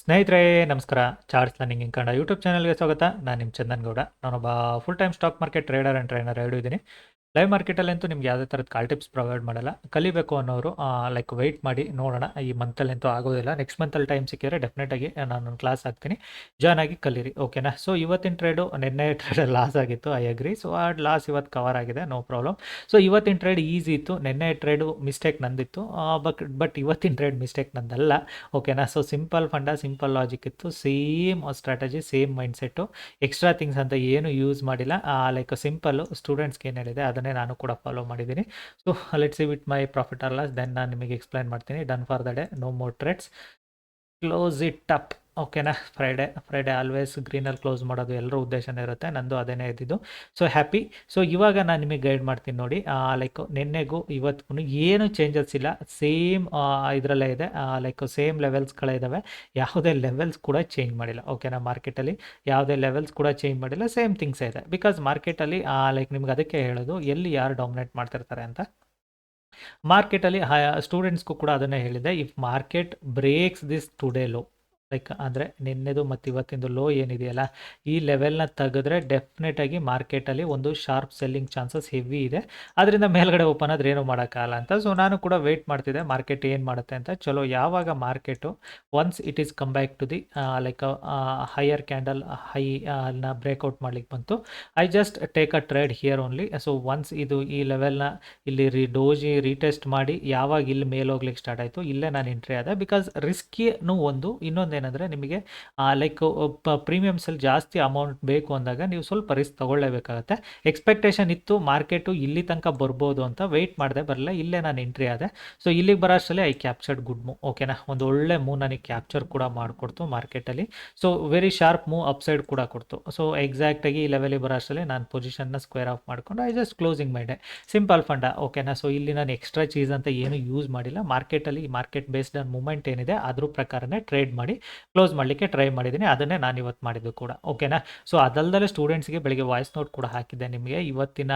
ಸ್ನೇಹಿತರೆ ನಮಸ್ಕಾರ. Charts learning in Kannada YouTube ಚಾನಲ್ಗೆ ಸ್ವಾಗತ. ನಾನು ನಿಮ್ಮ ಚಂದನ್ ಗೌಡ. ನಾನೊಬ್ಬ full time stock market trader and trainer ಎರಡೂ ಇದ್ದೀನಿ. ಲೈವ್ ಮಾರ್ಕೆಟಲ್ಲಂತೂ ನಿಮ್ಗೆ ಯಾವುದೇ ಥರದ ಕಾಲ್ ಟಿಪ್ಸ್ ಪ್ರೊವೈಡ್ ಮಾಡಲ್ಲ. ಕಲಿಬೇಕು ಅನ್ನೋರು ಲೈಕ್ ವೆಯ್ಟ್ ಮಾಡಿ ನೋಡೋಣ. ಈ ಮಂತಲ್ಲಂತೂ ಆಗೋದಿಲ್ಲ. ನೆಕ್ಸ್ಟ್ ಮಂತಲ್ಲಿ ಟೈಮ್ ಸಿಕ್ಕಿದ್ರೆ ಡೆಫಿನೆಟಾಗಿ ನಾನು ಕ್ಲಾಸ್ ಹಾಕ್ತೀನಿ, ಜಾಯ್ನ್ ಆಗಿ ಕಲೀರಿ, ಓಕೆನಾ. ಸೊ ಇವತ್ತಿನ ಟ್ರೇಡು ನಿನ್ನೆ ಟ್ರೇಡ್ ಲಾಸ್ ಆಗಿತ್ತು, ಐ ಅಗ್ರಿ. ಸೊ ಆ ಲಾಸ್ ಇವತ್ತು ಕವರ್ ಆಗಿದೆ, ನೋ ಪ್ರಾಬ್ಲಮ್. ಸೊ ಇವತ್ತಿನ ಟ್ರೇಡ್ ಈಸಿ ಇತ್ತು, ನಿನ್ನೆ ಟ್ರೇಡು ಮಿಸ್ಟೇಕ್ ನಂದಿತ್ತು. ಬಟ್ ಇವತ್ತಿನ ಟ್ರೇಡ್ ಮಿಸ್ಟೇಕ್ ನಂದಲ್ಲ, ಓಕೆನಾ. ಸೊ ಸಿಂಪಲ್ ಫಂಡ, ಸಿಂಪಲ್ ಲಾಜಿಕ್ ಇತ್ತು, same strategy, same mindset, extra things ಅಂತ ಏನು ಯೂಸ್ ಮಾಡಿಲ್ಲ. ಲೈಕ್ ಸಿಂಪಲ್ಲು ಸ್ಟೂಡೆಂಟ್ಸ್ಗೆ ಏನು ಹೇಳಿದೆ ಅದನ್ನೇ ನಾನು ಕೂಡ ಫಾಲೋ ಮಾಡಿದ್ದೀನಿ. So let's see with my profit or loss, then ನಾನು ನಿಮಗೆ ಎಕ್ಸ್ಪ್ಲೈನ್ ಮಾಡ್ತೀನಿ. Done for the day, no more trades, close it up, ಓಕೆನಾ. ಫ್ರೈಡೆ ಆಲ್ವೇಸ್ ಗ್ರೀನಲ್ಲಿ ಕ್ಲೋಸ್ ಮಾಡೋದು ಎಲ್ಲರ ಉದ್ದೇಶನೇ ಇರುತ್ತೆ, ನಂದು ಅದೇನೇ ಇದ್ದಿದ್ದು. So happy. ಸೊ ಇವಾಗ ನಾನು ನಿಮಗೆ ಗೈಡ್ ಮಾಡ್ತೀನಿ ನೋಡಿ. ಲೈಕ್ ನಿನ್ನೆಗೂ ಇವತ್ತಿಗೂ ಏನು ಚೇಂಜಸ್ ಇಲ್ಲ, ಸೇಮ್ ಇದರಲ್ಲೇ ಇದೆ. ಲೈಕ್ ಸೇಮ್ ಲೆವೆಲ್ಸ್ಗಳೇ ಇದ್ದಾವೆ, ಯಾವುದೇ ಲೆವೆಲ್ಸ್ ಕೂಡ ಚೇಂಜ್ ಮಾಡಿಲ್ಲ, ಓಕೆನಾ. ಮಾರ್ಕೆಟಲ್ಲಿ ಯಾವುದೇ ಲೆವೆಲ್ಸ್ ಕೂಡ ಚೇಂಜ್ ಮಾಡಿಲ್ಲ, ಸೇಮ್ ಥಿಂಗ್ಸೇ ಇದೆ. ಬಿಕಾಸ್ ಮಾರ್ಕೆಟಲ್ಲಿ ಲೈಕ್ ನಿಮ್ಗೆ ಅದಕ್ಕೆ ಹೇಳೋದು, ಎಲ್ಲಿ ಯಾರು ಡಾಮಿನೇಟ್ ಮಾಡ್ತಿರ್ತಾರೆ ಅಂತ. ಮಾರ್ಕೆಟಲ್ಲಿ ಸ್ಟೂಡೆಂಟ್ಸ್ಗೂ ಕೂಡ ಅದನ್ನೇ ಹೇಳಿದೆ, if market breaks this today low, like ಅಂದರೆ ನಿನ್ನೆದು ಮತ್ತು ಇವತ್ತಿಂದು ಲೋ ಏನಿದೆಯಲ್ಲ, ಈ ಲೆವೆಲ್ನ ತೆಗೆದ್ರೆ ಡೆಫಿನೆಟಾಗಿ ಮಾರ್ಕೆಟಲ್ಲಿ ಒಂದು ಶಾರ್ಪ್ ಸೆಲ್ಲಿಂಗ್ ಚಾನ್ಸಸ್ ಹೆವಿ ಇದೆ. ಅದರಿಂದ ಮೇಲ್ಗಡೆ ಓಪನ್ ಆದರೆ ಏನೂ ಮಾಡೋಕ್ಕಾಗಲ್ಲ ಅಂತ. ಸೊ ನಾನು ಕೂಡ ವೆಯ್ಟ್ ಮಾಡ್ತಿದ್ದೆ ಮಾರ್ಕೆಟ್ ಏನು ಮಾಡುತ್ತೆ ಅಂತ. ಚಲೋ, ಯಾವಾಗ market once it is come back to the like higher candle ಹೈನ ಬ್ರೇಕ್ಔಟ್ ಮಾಡ್ಲಿಕ್ಕೆ ಬಂತು, I just take a trade here only. So once ಇದು ಈ ಲೆವೆಲ್ನ ಇಲ್ಲಿ ಡೋಜಿ ರೀಟೆಸ್ಟ್ ಮಾಡಿ ಯಾವಾಗ ಇಲ್ಲಿ ಮೇಲೆ ಹೋಗ್ಲಿಕ್ಕೆ ಸ್ಟಾರ್ಟ್ ಆಯಿತು, ಇಲ್ಲೇ ನಾನು ಎಂಟ್ರಿ ಆದೆ. ಬಿಕಾಸ್ ರಿಸ್ಕಿನೂ ಒಂದು, ಇನ್ನೊಂದೇನೆಂದರೆ ನಿಮಗೆ ಲೈಕ್ ಪ್ರೀಮಿಯಮ್ಸಲ್ಲಿ ಜಾಸ್ತಿ ಅಮೌಂಟ್ ಬೇಕು ಅಂದಾಗ ನೀವು ಸ್ವಲ್ಪ ರಿಸ್ಕ್ ತೊಗೊಳ್ಳೇಬೇಕಾಗತ್ತೆ. ಎಕ್ಸ್ಪೆಕ್ಟೇಷನ್ ಇತ್ತು ಮಾರ್ಕೆಟು ಇಲ್ಲಿ ತನಕ ಬರ್ಬೋದು ಅಂತ, ವೆಯ್ಟ್ ಮಾಡಿದೆ, ಬರಲ್ಲ, ಇಲ್ಲೇ ನಾನು ಎಂಟ್ರಿ ಆದೆ. ಸೊ ಇಲ್ಲಿಗೆ ಬರೋಷ್ಟರಲ್ಲಿ ಐ ಕ್ಯಾಪ್ಚರ್ಡ್ ಗುಡ್ ಮೂವ್, ಓಕೆನಾ. ಒಂದು ಒಳ್ಳೆ ಮೂವ್ ನನಗೆ ಕ್ಯಾಪ್ಚರ್ ಕೂಡ ಮಾಡಿಕೊಡ್ತು ಮಾರ್ಕೆಟಲ್ಲಿ. So very sharp move upside ಕೂಡ ಕೊಡ್ತು. ಸೊ ಎಕ್ಸಾಕ್ಟಾಗಿ ಈ ಲೆವೆಲಿಗೆ ಬರೋಷ್ಟರಲ್ಲಿ ನಾನು ಪೊಸಿಷನ್ನ ಸ್ಕ್ವೇರ್ ಆಫ್ ಮಾಡಿಕೊಂಡು I just closing my day. Simple fund, ಓಕೆನಾ. ಸೊ ಇಲ್ಲಿ ನಾನು ಎಕ್ಸ್ಟ್ರಾ ಚೀಸ್ ಅಂತ ಏನು ಯೂಸ್ ಮಾಡಿಲ್ಲ. ಮಾರ್ಕೆಟಲ್ಲಿ ಮಾರ್ಕೆಟ್ ಬೇಸ್ಡ್ ಆನ್ ಮೂಮೆಂಟ್ ಏನಿದೆ ಅದ್ರ ಪ್ರಕಾರನೇ ಟ್ರೇಡ್ ಮಾಡಿ ಕ್ಲೋಸ್ ಮಾಡಲಿಕ್ಕೆ ಟ್ರೈ ಮಾಡಿದ್ದೀನಿ. ಅದನ್ನೇ ನಾನು ಇವತ್ತು ಮಾಡಿದ್ದು ಕೂಡ, ಓಕೆನಾ. ಸೊ ಅದಲ್ಲದೆ ಸ್ಟೂಡೆಂಟ್ಸ್ಗೆ ಬೆಳಿಗ್ಗೆ ವಾಯ್ಸ್ ನೋಟ್ ಕೂಡ ಹಾಕಿದ್ದೆ ನಿಮಗೆ. ಇವತ್ತಿನ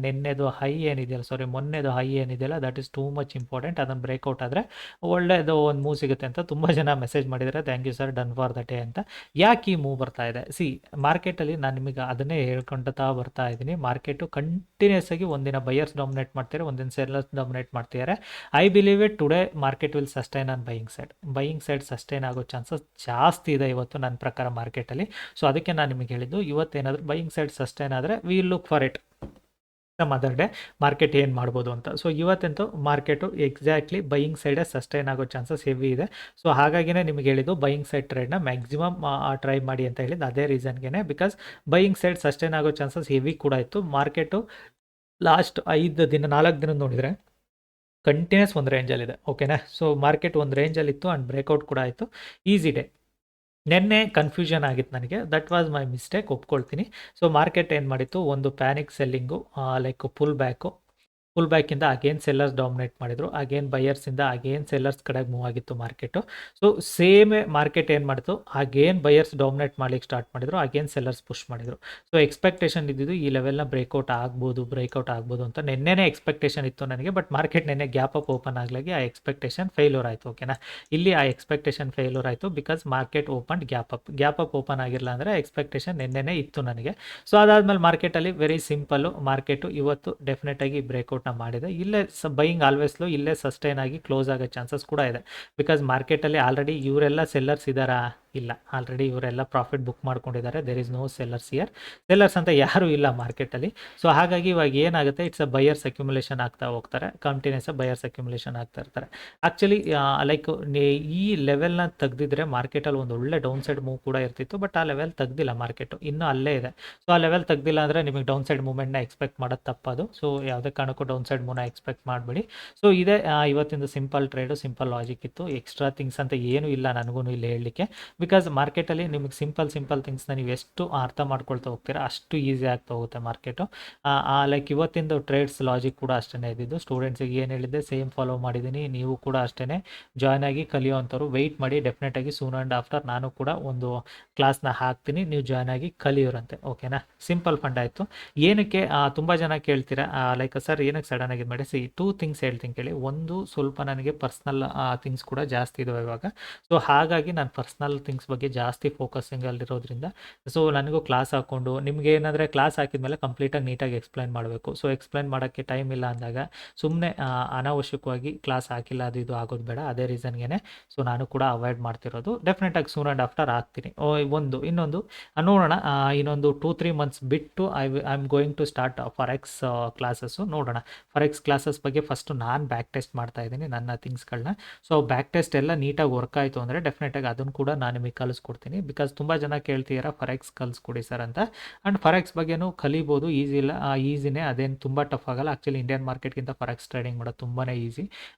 ನಿನ್ನೆದು ಹೈ ಏನಿದೆಯಲ್ಲ, ಮೊನ್ನೆದು ಹೈ ಏನಿದೆಯಲ್ಲ, that is too much important. ಅದನ್ನು ಬ್ರೇಕ್ಔಟ್ ಆದರೆ ಒಳ್ಳೆಯದು ಒಂದು ಮೂವ್ ಸಿಗುತ್ತೆ ಅಂತ ತುಂಬ ಜನ ಮೆಸೇಜ್ ಮಾಡಿದ್ದಾರೆ. Thank you sir, done for the day ಅಂತ. ಯಾಕೆ ಈ ಮೂವ್ ಬರ್ತಾ ಇದೆ? ಮಾರ್ಕೆಟಲ್ಲಿ ನಾನು ನಿಮಗೆ ಅದನ್ನೇ ಹೇಳ್ಕೊಳ್ತಾ ಬರ್ತಾ ಇದ್ದೀನಿ. ಮಾರ್ಕೆಟು ಕಂಟಿನ್ಯೂಸ್ ಆಗಿ ಒಂದಿನ ಬೈಯರ್ಸ್ ಡಾಮಿನೇಟ್ ಮಾಡ್ತಾರೆ, ಒಂದಿನ ಸೆಲ್ಲರ್ಸ್ ಡಾಮಿನೇಟ್ ಮಾಡ್ತಿದ್ದಾರೆ. I believe it today market will sustain on buying side sustain ಆಗೋ ಚಾನ್ಸಸ್ ಜಾಸ್ತಿ ಇದೆ ಇವತ್ತು ನನ್ನ ಪ್ರಕಾರ ಮಾರ್ಕೆಟಲ್ಲಿ. ಸೊ ಅದಕ್ಕೆ ನಾನು ನಿಮಗೆ ಹೇಳಿದ್ದು, ಇವತ್ತೇನಾದರೂ ಬೈಯಿಂಗ್ ಸೈಡ್ ಸಸ್ಟೈನ್ ಆದರೆ we look for it some other day, market ಏನು ಮಾಡ್ಬೋದು ಅಂತ. ಸೊ ಇವತ್ತಂತೂ ಮಾರ್ಕೆಟು ಎಕ್ಸಾಕ್ಟ್ಲಿ ಬೈಯಿಂಗ್ ಸೈಡೇ ಸಸ್ಟೈನ್ ಆಗೋ ಚಾನ್ಸಸ್ ಹೆವಿ ಇದೆ. ಸೊ ಹಾಗಾಗಿನೇ ನಿಮಗೆ ಹೇಳಿದ್ದು ಬೈಯಿಂಗ್ ಸೈಡ್ ಟ್ರೇಡ್ನ ಮ್ಯಾಕ್ಸಿಮಮ್ ಟ್ರೈ ಮಾಡಿ ಅಂತ ಹೇಳಿದ್ದು ಅದೇ ರೀಸನ್ಗೆ. ಬಿಕಾಸ್ ಬೈಯಿಂಗ್ ಸೈಡ್ ಸಸ್ಟೈನ್ ಆಗೋ ಚಾನ್ಸಸ್ ಹೆವಿ ಕೂಡ ಇತ್ತು. ಮಾರ್ಕೆಟು ಲಾಸ್ಟ್ 4 ದಿನ ನೋಡಿದರೆ ಕಂಟಿನ್ಯೂಸ್ ಒಂದು ರೇಂಜಲ್ಲಿದೆ, ಓಕೆನಾ. ಸೊ ಮಾರ್ಕೆಟ್ ಒಂದು ರೇಂಜಲ್ಲಿತ್ತು ಆ್ಯಂಡ್ ಬ್ರೇಕ್ಔಟ್ ಕೂಡ ಆಯಿತು, ಈಸಿ ಡೇ. ನಿನ್ನೆ ಕನ್ಫ್ಯೂಷನ್ ಆಗಿತ್ತು ನನಗೆ, ದಟ್ ವಾಸ್ ಮೈ ಮಿಸ್ಟೇಕ್, ಒಪ್ಕೊಳ್ತೀನಿ. ಸೊ ಮಾರ್ಕೆಟ್ ಏನು ಮಾಡಿತ್ತು, ಒಂದು ಪ್ಯಾನಿಕ್ ಸೆಲ್ಲಿಂಗು, ಲೈಕ್ ಪುಲ್ ಬ್ಯಾಕಿಂದ ಅಗೇನ್ ಸೆಲ್ಲರ್ಸ್ ಡಾಮಿನೇಟ್ ಮಾಡಿದರು, ಅಗೇನ್ ಬೈಯರ್ಸಿಂದ ಅಗೇನ್ ಸೆಲ್ಲರ್ಸ್ ಕಡೆಗೆ ಮೂವ್ ಆಗಿತ್ತು ಮಾರ್ಕೆಟು. ಸೊ ಸೇಮ್ ಮಾರ್ಕೆಟ್ ಏನು ಮಾಡಿತು, ಅಗೇನ್ ಬೈಯರ್ಸ್ ಡಾಮಿನೇಟ್ ಮಾಡ್ಲಿಕ್ಕೆ ಸ್ಟಾರ್ಟ್ ಮಾಡಿದರು, ಅಗೇನ್ ಸೆಲ್ಲರ್ಸ್ ಪುಷ್ ಮಾಡಿದರು. ಸೊ ಎಕ್ಸ್ಪೆಕ್ಟೇಷನ್ ಇದ್ದಿದ್ದು ಈ ಲೆವೆಲ್ನ ಬ್ರೇಕ್ಔಟ್ ಆಗ್ಬೋದು ಅಂತ ನಿನ್ನೆನೇ ಎಕ್ಸ್ಪೆಕ್ಟೇಷನ್ ಇತ್ತು ನನಗೆ. ಬಟ್ ಮಾರ್ಕೆಟ್ ನಿನ್ನೆ ಗ್ಯಾಪ್ ಅಪ್ ಓಪನ್ ಆಗಲಾಗಿ ಆ ಎಕ್ಸ್ಪೆಕ್ಟೇಷನ್ ಫೇಲ್ಯೂರ್ ಆಯಿತು, ಓಕೆನಾ. ಇಲ್ಲಿ ಆ ಎಕ್ಸ್ಪೆಕ್ಟೇಷನ್ ಫೇಲ್ಯೂರ್ ಆಯಿತು because market open gap up open ಆಗಿಲ್ಲ ಅಂದರೆ ಎಕ್ಸ್ಪೆಕ್ಟೇಷನ್ ನಿನ್ನೆನೇ ಇತ್ತು ನನಗೆ. ಸೊ ಅದಾದಮೇಲೆ ಮಾರ್ಕೆಟಲ್ಲಿ ವೆರಿ ಸಿಂಪಲ್ಲು, ಮಾರ್ಕೆಟು ಇವತ್ತು ಡೆಫಿನೆಟಾಗಿ ಬ್ರೇಕ್ಔಟ್ನ ಮಾಡಿದೆ. ಇಲ್ಲೇ ಬೈಯಿಂಗ್ ಆಲ್ವೇಸ್ ಲೋ, ಇಲ್ಲೇ ಸಸ್ಟೈನ್ ಆಗಿ ಕ್ಲೋಸ್ ಆಗೋ ಚಾನ್ಸಸ್ ಕೂಡ ಇದೆ. ಬಿಕಾಸ್ ಮಾರ್ಕೆಟಲ್ಲಿ ಆಲ್ರೆಡಿ ಇವರೆಲ್ಲ ಸೆಲ್ಲರ್ಸ್ ಇದ್ದಾರಾ? ಇಲ್ಲ, ಆಲ್ರೆಡಿ ಇವರೆಲ್ಲ ಪ್ರಾಫಿಟ್ ಬುಕ್ ಮಾಡ್ಕೊಂಡಿದ್ದಾರೆ. There is no sellers sellers ಅಂತ ಯಾರೂ ಇಲ್ಲ ಮಾರ್ಕೆಟಲ್ಲಿ. ಸೊ ಹಾಗಾಗಿ ಇವಾಗ ಏನಾಗುತ್ತೆ, ಇಟ್ಸ್ ಅ ಬೈಯರ್ಸ್ ಅಕ್ಯುಮುಲೇಷನ್ ಆಗ್ತಾ ಹೋಗ್ತಾರೆ, ಕಂಟಿನ್ಯೂಸ್ ಬೈಯರ್ಸ್ ಅಕ್ಯುಮುಲೇಷನ್ ಆಗ್ತಾ ಇರ್ತಾರೆ. ಆ್ಯಕ್ಚುಲಿ ಲೈಕ್ ಈ ಲೆವೆಲ್ನ ತೆಗ್ದಿದ್ರೆ ಮಾರ್ಕೆಟಲ್ಲಿ ಒಂದು ಒಳ್ಳೆ ಡೌನ್ ಸೈಡ್ ಮೂವ್ ಕೂಡ ಇರ್ತಿತ್ತು. ಬಟ್ ಆ ಲೆವೆಲ್ ತೆಗ್ದಿಲ್ಲ ಮಾರ್ಕೆಟು, ಇನ್ನೂ ಅಲ್ಲೇ ಇದೆ. ಸೊ ಆ ಲೆವೆಲ್ ತೆಗ್ದಿಲ್ಲ ಅಂದರೆ ನಿಮಗೆ ಡೌನ್ ಸೈಡ್ ಮೂವ್ಮೆಂಟ್ನ ಎಕ್ಸ್ಪೆಕ್ಟ್ ಮಾಡೋದು ತಪ್ಪದು. ಸೊ ಯಾವುದೇ ಕಾರಣಕ್ಕೂ ಡೌನ್ ಸೈಡ್ ಮೂವ್ನ ಎಕ್ಸ್ಪೆಕ್ಟ್ ಮಾಡಬೇಡಿ. ಸೊ ಇದೇ ಇವತ್ತಿಂದು ಸಿಂಪಲ್ ಟ್ರೇಡು, ಸಿಂಪಲ್ ಲಾಜಿಕ್ ಇತ್ತು. ಎಕ್ಸ್ಟ್ರಾ ಥಿಂಗ್ಸ್ ಅಂತ ಏನೂ ಇಲ್ಲ ನನಗೂ ಇಲ್ಲಿ ಹೇಳಲಿಕ್ಕೆ. ಬಿಕಾಸ್ ಮಾರ್ಕೆಟಲ್ಲಿ ನಿಮಗೆ ಸಿಂಪಲ್ ಥಿಂಗ್ಸ್ನ ನೀವು ಎಷ್ಟು ಅರ್ಥ ಮಾಡ್ಕೊಳ್ತಾ ಹೋಗ್ತೀರಾ ಅಷ್ಟು ಈಸಿ ಆಗ್ತಾ ಹೋಗುತ್ತೆ ಮಾರ್ಕೆಟು. ಲೈಕ್ ಇವತ್ತಿಂದು ಟ್ರೇಡ್ಸ್ ಲಾಜಿಕ್ ಕೂಡ ಅಷ್ಟೇ ಇದ್ದಿದ್ದು. ಸ್ಟೂಡೆಂಟ್ಸಿಗೆ ಏನು ಹೇಳಿದ್ದೆ ಸೇಮ್ ಫಾಲೋ ಮಾಡಿದ್ದೀನಿ. ನೀವು ಕೂಡ ಅಷ್ಟೇ ಜಾಯ್ನ್ ಆಗಿ ಕಲಿಯೋವಂಥವ್ರು ವೆಯ್ಟ್ ಮಾಡಿ, ಡೆಫಿನೆಟಾಗಿ ಸೂನ್ ಆ್ಯಂಡ್ ಆಫ್ಟರ್ ನಾನು ಕೂಡ ಒಂದು ಕ್ಲಾಸ್ನ ಹಾಕ್ತೀನಿ, ನೀವು ಜಾಯ್ನ್ ಆಗಿ ಕಲಿಯೋರಂತೆ, ಓಕೆನಾ. ಸಿಂಪಲ್ ಫಂಡ್ ಆಯಿತು. ಏನಕ್ಕೆ ತುಂಬ ಜನ ಕೇಳ್ತೀರಾ ಲೈಕ್ ಸರ್ ಏನಕ್ಕೆ ಸಡನ್ ಆಗಿ ಮಾಡಿ? ಟೂ ಥಿಂಗ್ಸ್ ಹೇಳ್ತೀನಿ ಕೇಳಿ. ಒಂದು, ಸ್ವಲ್ಪ ನನಗೆ ಪರ್ಸ್ನಲ್ ಥಿಂಗ್ಸ್ ಕೂಡ ಜಾಸ್ತಿ ಇದಾವೆ ಇವಾಗ. ಸೊ ಹಾಗಾಗಿ ನಾನು ಪರ್ಸ್ನಲ್ ಥಿಂಗ್ಸ್ ಬಗ್ಗೆ ಜಾಸ್ತಿ ಫೋಕಸಿಂಗಲ್ಲಿರೋದ್ರಿಂದ ಸೊ ನನಗೂ ಕ್ಲಾಸ್ ಹಾಕ್ಕೊಂಡು ನಿಮ್ಗೆ ಏನಂದರೆ ಕ್ಲಾಸ್ ಹಾಕಿದ್ಮೇಲೆ ಕಂಪ್ಲೀಟಾಗಿ ನೀಟಾಗಿ ಎಕ್ಸ್ಪ್ಲೈನ್ ಮಾಡಬೇಕು. ಸೊ ಎಕ್ಸ್ಪ್ಲೈನ್ ಮಾಡೋಕ್ಕೆ ಟೈಮ್ ಇಲ್ಲ ಅಂದಾಗ ಸುಮ್ಮನೆ ಅನಾವಶ್ಯಕವಾಗಿ ಕ್ಲಾಸ್ ಹಾಕಿಲ್ಲ ಅದು ಇದು ಆಗೋದು ಬೇಡ. ಅದೇ ರೀಸನ್ಗೆ ಸೊ ನಾನು ಕೂಡ ಅವಾಯ್ಡ್ ಮಾಡ್ತಿರೋದು. ಡೆಫಿನೆಟಾಗಿ ಸೂನ್ ಆ್ಯಂಡ್ ಆಫ್ಟರ್ ಆಗ್ತೀನಿ. ಇನ್ನೊಂದು ನೋಡೋಣ, ಇನ್ನೊಂದು 2-3 ಮಂತ್ಸ್ ಬಿಟ್ಟು I am going to start forex classes. ನೋಡೋಣ, ಫಾರೆಕ್ಸ್ ಕ್ಲಾಸಸ್ ಬಗ್ಗೆ ಫಸ್ಟು ನಾನು ಬ್ಯಾಕ್ ಟೆಸ್ಟ್ ಮಾಡ್ತಾ ಇದ್ದೀನಿ ನನ್ನ ಥಿಂಗ್ಸ್ಗಳನ್ನ. ಸೊ ಬ್ಯಾಕ್ ಟೆಸ್ಟ್ ಎಲ್ಲ ನೀಟಾಗಿ ವರ್ಕ್ ಆಯಿತು ಅಂದರೆ ಡೆಫಿನೆಟಾಗಿ ಅದನ್ನು ಕೂಡ ನಾನು ನಿಮಗೆ ಕಲಿಸ್ಕೊಡ್ತೀನಿ. ಬಿಕಾಸ್ ತುಂಬ ಜನ ಕೇಳ್ತೀರಾ ಫಾರೆಕ್ಸ್ ಕಲಿಸ್ಕೊಡಿ ಸರ್ ಅಂತ. ಆ್ಯಂಡ್ ಫಾರೆಕ್ಸ್ ಬಗ್ಗೆನೂ ಕಲಿಬೋದು, ಈಸಿ ಇಲ್ಲ, ಈಸಿನೇ, ಅದೇನು ತುಂಬ ಟಫ್ ಆಗಲ್ಲ. ಆ್ಯಕ್ಚುಲಿ ಇಂಡಿಯನ್ ಮಾರ್ಕೆಟ್ಗಿಂತ ಫಾರೆಕ್ಸ್ ಟ್ರೇಡಿಂಗ್ ಮಾಡೋದು ತುಂಬಾ ಈಸಿ.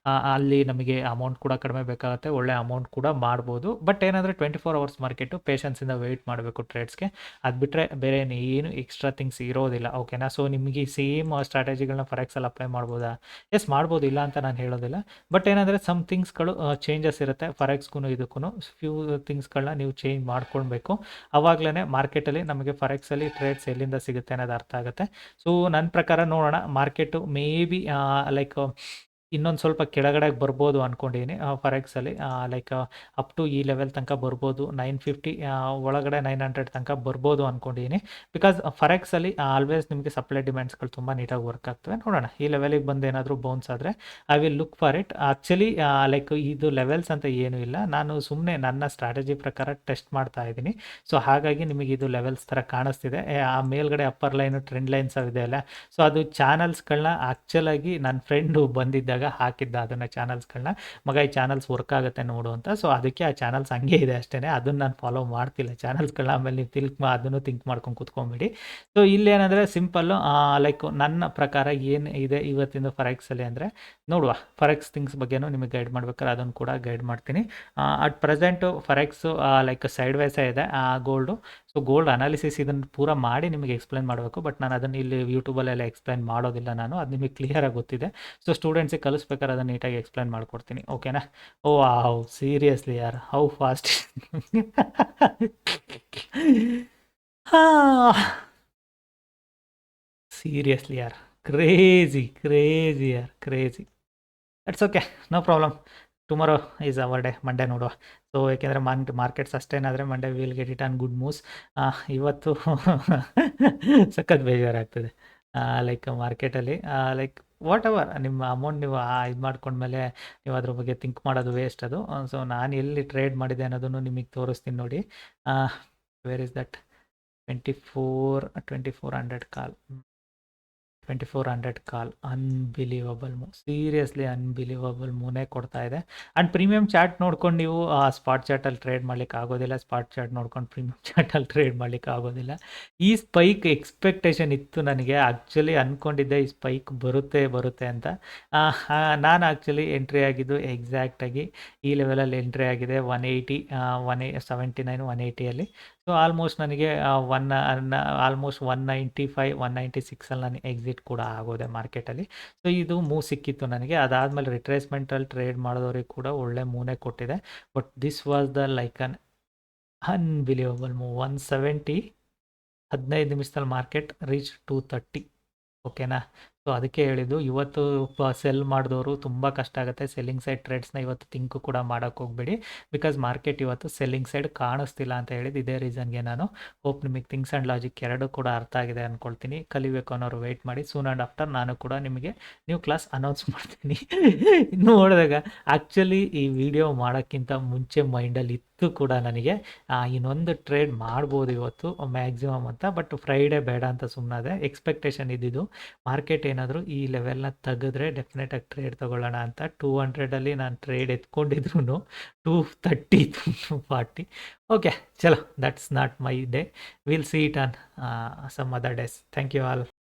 ಅಲ್ಲಿ ನಮಗೆ ಅಮೌಂಟ್ ಕೂಡ ಕಡಿಮೆ ಬೇಕಾಗುತ್ತೆ, ಒಳ್ಳೆ ಅಮೌಂಟ್ ಕೂಡ ಮಾಡ್ಬೋದು. ಬಟ್ ಏನಂದರೆ 24 ಅವರ್ಸ್ ಮಾರ್ಕೆಟು, ಪೇಷನ್ಸಿಂದ ವೆಯ್ಟ್ ಮಾಡಬೇಕು ಟ್ರೇಡ್ಸ್ಗೆ. ಅದು ಬಿಟ್ಟರೆ ಬೇರೆ ಏನು ಎಕ್ಸ್ಟ್ರಾ ಥಿಂಗ್ಸ್ ಇರೋದಿಲ್ಲ. ಓಕೆನಾ? ಸೊ ನಿಮಗೆ ಸೇಮ್ ಸ್ಟ್ರಾಟಜಿಗಳನ್ನ ಫಾರೆಕ್ಸಲ್ಲಿ ಅಪ್ಲೈ ಮಾಡ್ಬೋದಾ? ಎಸ್ ಮಾಡ್ಬೋದು, ಇಲ್ಲ ಅಂತ ನಾನು ಹೇಳೋದಿಲ್ಲ. ಬಟ್ ಏನಂದರೆ ಸಮ್ ಥಿಂಗ್ಸ್ಗಳು ಚೇಂಜಸ್ ಇರುತ್ತೆ ಫಾರೆಕ್ಸ್ಗೂ ಇದಕ್ಕೂ. ಫ್ಯೂ ಥಿಂಗ್ಸ್ಗಳನ್ನ ನೀವು ಚೇಂಜ್ ಮಾಡ್ಕೊಳ್ಬೇಕು. ಆವಾಗಲೇ ಮಾರ್ಕೆಟಲ್ಲಿ ನಮಗೆ ಫಾರೆಕ್ಸಲ್ಲಿ ಟ್ರೇಡ್ಸ್ ಎಲ್ಲಿಂದ ಸಿಗುತ್ತೆ ಅನ್ನೋದು ಅರ್ಥ ಆಗುತ್ತೆ. ಸೊ ನನ್ನ ಪ್ರಕಾರ ನೋಡೋಣ, ಮಾರ್ಕೆಟು ಮೇ ಬಿ ಲೈಕ್ ಇನ್ನೊಂದು ಸ್ವಲ್ಪ ಕೆಳಗಡೆ ಬರ್ಬೋದು ಅಂದ್ಕೊಂಡಿದ್ದೀನಿ ಫಾರೆಕ್ಸಲ್ಲಿ. ಲೈಕ್ ಅಪ್ ಟು ಈ ಲೆವೆಲ್ ತನಕ ಬರ್ಬೋದು, 950 ಒಳಗಡೆ 900 ತನಕ ಬರ್ಬೋದು ಅಂದ್ಕೊಂಡಿದ್ದೀನಿ. ಬಿಕಾಸ್ ಫಾರೆಕ್ಸಲ್ಲಿ ಆಲ್ವೇಸ್ ನಿಮಗೆ ಸಪ್ಲೈ ಡಿಮ್ಯಾಂಡ್ಸ್ಗಳು ತುಂಬ ನೀಟಾಗಿ ವರ್ಕ್ ಆಗ್ತವೆ. ನೋಡೋಣ, ಈ ಲೆವೆಲಿಗೆ ಬಂದು ಏನಾದರೂ ಬೌನ್ಸ್ ಆದರೆ I will look for it. Actually like ಇದು ಲೆವೆಲ್ಸ್ ಅಂತ ಏನೂ ಇಲ್ಲ, ನಾನು ಸುಮ್ಮನೆ ನನ್ನ ಸ್ಟ್ರಾಟಜಿ ಪ್ರಕಾರ ಟೆಸ್ಟ್ ಮಾಡ್ತಾ ಇದ್ದೀನಿ. ಸೊ ಹಾಗಾಗಿ ನಿಮಗೆ ಇದು ಲೆವೆಲ್ಸ್ ಥರ ಕಾಣಿಸ್ತಿದೆ. ಆ ಮೇಲ್ಗಡೆ ಅಪ್ಪರ್ ಲೈನು ಟ್ರೆಂಡ್ ಲೈನ್ಸ್ ಇದೆ ಅಲ್ಲ, ಸೊ ಅದು ಚಾನಲ್ಸ್ಗಳನ್ನ ಆ್ಯಕ್ಚುಲಾಗಿ ನನ್ನ ಫ್ರೆಂಡು ಬಂದಿದ್ದಾಗ ಹಾಕಿದ್ದ ಅದನ್ನು ಚಾನಲ್ಸ್ಗಳನ್ನ, ಮಗ ಈ ಚಾನಲ್ಸ್ ವರ್ಕ್ ಆಗುತ್ತೆ ನೋಡು ಅಂತ. ಸೊ ಅದಕ್ಕೆ ಆ ಚಾನಲ್ಸ್ ಹಂಗೆ ಇದೆ ಅಷ್ಟೇ, ಅದನ್ನು ನಾನು ಫಾಲೋ ಮಾಡ್ತಿಲ್ಲ ಚಾನಲ್ಸ್ಗಳನ್ನ. ಆಮೇಲೆ ನೀವು ಅದನ್ನು ಥಿಂಕ್ ಮಾಡ್ಕೊಂಡು ಕೂತ್ಕೊಂಬಿಡಿ. ಸೊ ಇಲ್ಲೇನಂದರೆ ಸಿಂಪಲ್ಲು, ಲೈಕ್ ನನ್ನ ಪ್ರಕಾರ ಏನು ಇದೆ ಇವತ್ತಿಂದ ಫಾರೆಕ್ಸಲ್ಲಿ ಅಂದರೆ, ನೋಡುವ ಫಾರೆಕ್ಸ್ ಥಿಂಗ್ಸ್ ಬಗ್ಗೆನೂ ನಿಮಗೆ ಗೈಡ್ ಮಾಡ್ಬೇಕಾದ್ರೆ ಅದನ್ನು ಕೂಡ ಗೈಡ್ ಮಾಡ್ತೀನಿ. ಅಟ್ ಪ್ರೆಸೆಂಟು ಫಾರೆಕ್ಸು ಲೈಕ್ ಸೈಡ್ ವೈಸೇ ಇದೆ ಗೋಲ್ಡು. ಸೊ ಗೋಲ್ಡ್ ಅನಾಲಿಸಿಸ್ ಇದನ್ನು ಪೂರ ಮಾಡಿ ನಿಮಗೆ ಎಕ್ಸ್ಪ್ಲೈನ್ ಮಾಡಬೇಕು. ಬಟ್ ನಾನು ಅದನ್ನು ಇಲ್ಲಿ ಯೂಟ್ಯೂಬಲ್ಲೆಲ್ಲ ಎಕ್ಸ್ಪ್ಲೈನ್ ಮಾಡೋದಿಲ್ಲ, ನಾನು ಅದು ನಿಮಗೆ ಕ್ಲಿಯರಾಗಿ ಗೊತ್ತಿದೆ. ಸೊ ಸ್ಟೂಡೆಂಟ್ಸಿಗೆ ಕಲಿಸ್ಬೇಕಾದ್ರೆ ಅದನ್ನು ನೀಟಾಗಿ ಎಕ್ಸ್ಪ್ಲೈನ್ ಮಾಡ್ಕೊಡ್ತೀನಿ. ಓಕೆನಾ? ಓ ವಾವ್, ಸೀರಿಯಸ್ಲಿ ಯಾರ್, ಹೌ ಫಾಸ್ಟ್ ಸೀರಿಯಸ್ಲಿ ಯಾರ್, ಕ್ರೇಜಿ ಯಾರ್, crazy. It's okay, no problem. Tomorrow is our day, Monday ನೋಡುವ. ಸೊ ಏಕೆಂದರೆ ಮಾರ್ಕೆಟ್ಸ್ ಅಷ್ಟೇನಾದರೆ Monday will get it on good moves. ಇವತ್ತು ಸಖತ್ ಬೇಜಾರಾಗ್ತದೆ. ಲೈಕ್ ಮಾರ್ಕೆಟಲ್ಲಿ ಲೈಕ್ ವಾಟ್ ಎವರ್ ನಿಮ್ಮ ಅಮೌಂಟ್ ನೀವು ಇದು ಮಾಡ್ಕೊಂಡ್ಮೇಲೆ ನೀವು ಅದ್ರ ಬಗ್ಗೆ ಥಿಂಕ್ ಮಾಡೋದು ವೇಸ್ಟ್ ಅದು. ಸೊ ನಾನು ಎಲ್ಲಿ ಟ್ರೇಡ್ ಮಾಡಿದೆ ಅನ್ನೋದನ್ನು ನಿಮಗೆ ತೋರಿಸ್ತೀನಿ ನೋಡಿ. Where is that 2400 call, 2400 call, unbelievable move, seriously unbelievable ಮೂವ್ನೇ ಕೊಡ್ತಾ ಇದೆ. ಆ್ಯಂಡ್ ಪ್ರೀಮಿಯಮ್ ಚಾರ್ಟ್ ನೋಡ್ಕೊಂಡು ನೀವು ಸ್ಪಾಟ್ ಚಾರ್ಟಲ್ಲಿ ಟ್ರೇಡ್ ಮಾಡ್ಲಿಕ್ಕೆ ಆಗೋದಿಲ್ಲ, ಸ್ಪಾಟ್ ಚಾರ್ಟ್ ನೋಡ್ಕೊಂಡು ಪ್ರೀಮಿಯಮ್ ಚಾರ್ಟಲ್ಲಿ ಟ್ರೇಡ್ ಮಾಡ್ಲಿಕ್ಕೆ ಆಗೋದಿಲ್ಲ. ಈ ಸ್ಪೈಕ್ ಎಕ್ಸ್ಪೆಕ್ಟೇಷನ್ ಇತ್ತು ನನಗೆ, ಆ್ಯಕ್ಚುಲಿ ಅಂದ್ಕೊಂಡಿದ್ದೆ ಈ ಸ್ಪೈಕ್ ಬರುತ್ತೆ ಅಂತ. ನಾನು ಆ್ಯಕ್ಚುಲಿ ಎಂಟ್ರಿ ಆಗಿದ್ದು ಎಕ್ಸಾಕ್ಟಾಗಿ ಈ ಲೆವೆಲಲ್ಲಿ ಎಂಟ್ರಿ ಆಗಿದೆ 180, 179, 180ಅಲ್ಲಿ. ಸೊ ಆಲ್ಮೋಸ್ಟ್ ನನಗೆ ಆಲ್ಮೋಸ್ಟ್ 195, 196ಅಲ್ಲಿ ನಾನು ಎಕ್ಸಿಟ್ ಕೂಡ ಆಗೋದೆ ಮಾರ್ಕೆಟಲ್ಲಿ. ಸೊ ಇದು ಮೂವ್ ಸಿಕ್ಕಿತ್ತು ನನಗೆ. ಅದಾದಮೇಲೆ ರಿಟ್ರೇಸ್ಮೆಂಟಲ್ಲಿ ಟ್ರೇಡ್ ಮಾಡಿದವ್ರಿಗೆ ಕೂಡ ಒಳ್ಳೆ ಮೂವ್ನೇ ಕೊಟ್ಟಿದೆ. But this was the like an unbelievable move. 170, 15 ನಿಮಿಷದಲ್ಲಿ ಮಾರ್ಕೆಟ್ ರೀಚ್ 230. ಓಕೆನಾ? ಸೊ ಅದಕ್ಕೆ ಹೇಳಿದ್ದು ಇವತ್ತು ಸೆಲ್ ಮಾಡಿದವರು ತುಂಬ ಕಷ್ಟ ಆಗುತ್ತೆ. ಸೆಲ್ಲಿಂಗ್ ಸೈಡ್ ಟ್ರೇಡ್ಸ್ನ ಇವತ್ತು ಥಿಂಕ್ ಕೂಡ ಮಾಡೋಕ್ಕೆ ಹೋಗಬೇಡಿ. ಬಿಕಾಸ್ ಮಾರ್ಕೆಟ್ ಇವತ್ತು ಸೆಲ್ಲಿಂಗ್ ಸೈಡ್ ಕಾಣಿಸ್ತಿಲ್ಲ ಅಂತ ಹೇಳಿದ್ದು ಇದೇ ರೀಸನ್ಗೆ. ನಾನು ಹೋಪ್ ನಿಮಗೆ ಥಿಂಗ್ಸ್ ಆ್ಯಂಡ್ ಲಾಜಿಕ್ ಎರಡೂ ಕೂಡ ಅರ್ಥ ಆಗಿದೆ ಅಂದ್ಕೊಳ್ತೀನಿ. ಕಲಿಬೇಕು ಅನ್ನೋರು ವೆಯ್ಟ್ ಮಾಡಿ. ಸೂನ್ ಆ್ಯಂಡ್ ಆಫ್ಟರ್ ನಾನು ಕೂಡ ನಿಮಗೆ ನ್ಯೂ ಕ್ಲಾಸ್ ಅನೌನ್ಸ್ ಮಾಡ್ತೀನಿ. ನೋಡಿದಾಗ ಆ್ಯಕ್ಚುಲಿ ಈ ವಿಡಿಯೋ ಮಾಡೋಕ್ಕಿಂತ ಮುಂಚೆ ಮೈಂಡಲ್ಲಿ ಇತ್ತು ಕೂಡ ನನಗೆ ಇನ್ನೊಂದು ಟ್ರೇಡ್ ಮಾಡ್ಬೋದು ಇವತ್ತು ಮ್ಯಾಕ್ಸಿಮಮ್ ಅಂತ. ಬಟ್ ಫ್ರೈಡೇ ಬೇಡ ಅಂತ ಸುಮ್ಮನಾದೆ. ಎಕ್ಸ್ಪೆಕ್ಟೇಷನ್ ಇದ್ದಿದ್ದು ಮಾರ್ಕೆಟ್ ಏನಾದರೂ ಈ ಲೆವೆಲ್ನ ತೆಗೆದ್ರೆ ಡೆಫಿನೆಟಾಗಿ ಟ್ರೇಡ್ ತೊಗೊಳ್ಳೋಣ ಅಂತ. 200ಅಲ್ಲಿ ನಾನು ಟ್ರೇಡ್ ಎತ್ಕೊಂಡಿದ್ರು 230, 240. ಓಕೆ, ಚಲೋ, that's not my day. Will see it on some other days. Thank you all.